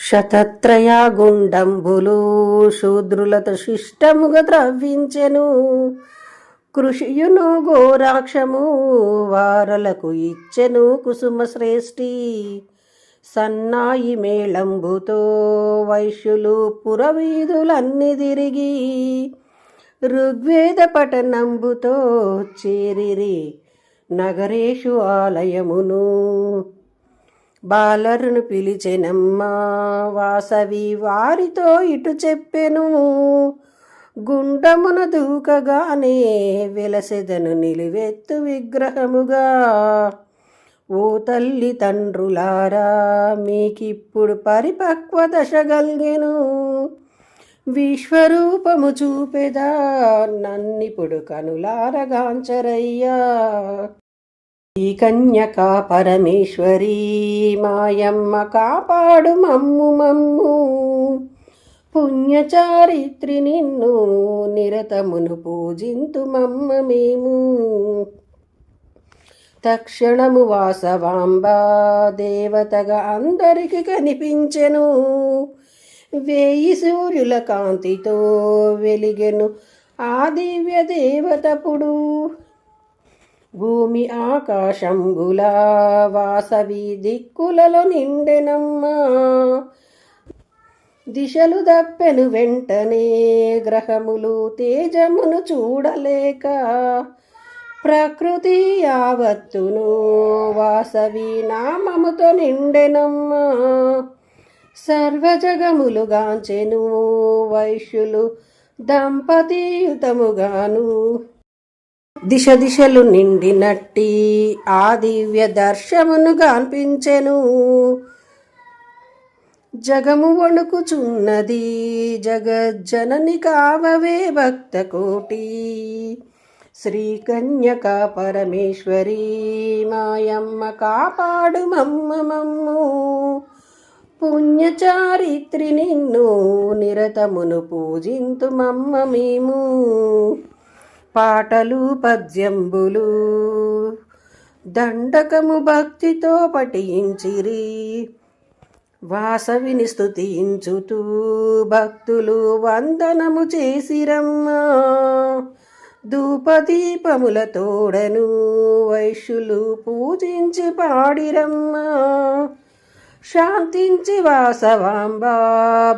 శతత్రయాగుండంబులు శూద్రులత శిష్టముగ త్రవ్వించెను. కృషియును గోరాక్షము వారలకు ఇచ్చెను కుసుమ శ్రేష్ఠి. సన్నాయి మేళంబుతో వైశ్యులు పురవీధులన్నీ తిరిగి ఋగ్వేద పఠనంబుతో చేరిరి నగరేషు ఆలయమును. బాలరును పిలిచెనమ్మా వాసవి వారితో ఇటు చెప్పెను. గుండమున దూకగానే వెలసెదను నిలువెత్తు విగ్రహముగా. ఓ తల్లి తండ్రులారా మీకిప్పుడు పరిపక్వ దశ గల్గెను. విశ్వరూపము చూపెదా నన్నిప్పుడు కనులారగాంచరయ్యా. ఈ కన్యకా పరమేశ్వరీ మాయమ్మ కాపాడు మమ్ము మమ్ము. పుణ్యచారిత్రి నిన్ను నిరతమును పూజింతు మమ్మ మేము. తక్షణము వాసవాంబ దేవతగా అందరికి కనిపించెను. 1000 సూర్యుల కాంతితో వెలిగెను ఆ దివ్య దేవతపుడు. భూమి ఆకాశంబుల వాసవి దిక్కులలో నిండెనమ్మా. దిశలు దప్పెను వెంటనే గ్రహములు తేజమును చూడలేక. ప్రకృతి యావత్తును వాసవి నామముతో నిండెనమ్మా. సర్వజగములు గాంచెను వైశ్యులు దంపతియుతముగాను. దిశ దిశలు నిండినట్టి ఆ దివ్య దర్శమును గాన్పించెను. జగము వణుకుచున్నది జగజ్జనని కావవే భక్త కోటి. శ్రీ కన్యకా పరమేశ్వరీ మాయమ్మ కాపాడు మమ్మ మమ్ము. పుణ్యచారిత్రి నిన్ను నిరతమును పూజింతు మమ్మ మేము. పాటలు పద్యంబులు దండకము భక్తితో పఠించిరి. వాసవిని స్తుతించుతూ భక్తులు వందనము చేసిరమ్మా. ధూపదీపముల తోడను వైశ్యులు పూజించి పాడిరమ్మా. శాంతించి వాసవాంబ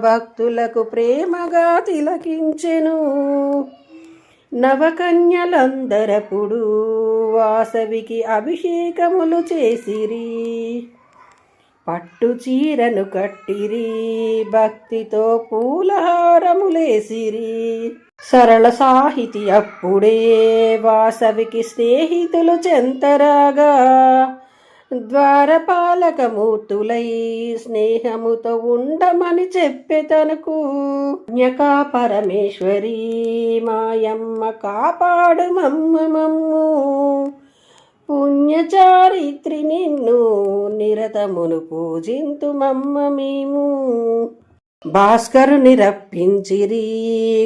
భక్తులకు ప్రేమగా తిలకించెను. నవకన్యలందరపుడు వాసవికి అభిషేకములు చేసిరి. పట్టు చీరను కట్టిరి భక్తితో పూలహారములేసిరి. సరళ సాహితి అప్పుడే వాసవికి స్నేహితులు చెంతరాగా. ద్వారపాలకమూర్తులై స్నేహముతో ఉండమని చెప్పే తనకు. కన్యకా పరమేశ్వరీ మాయమ్మ కాపాడు మమ్మ మమ్ము. పుణ్యచారిత్రి నిన్ను నిరతమును పూజింతు మమ్మ మేము. భాస్కరుని రప్పించిరి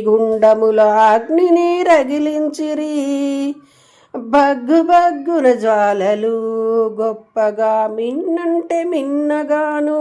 గుండముల అగ్నిని రగిలించిరి. బగ్గు బగ్గున జ్వాలలు గొప్పగా మిన్నంటే మిన్నగాను.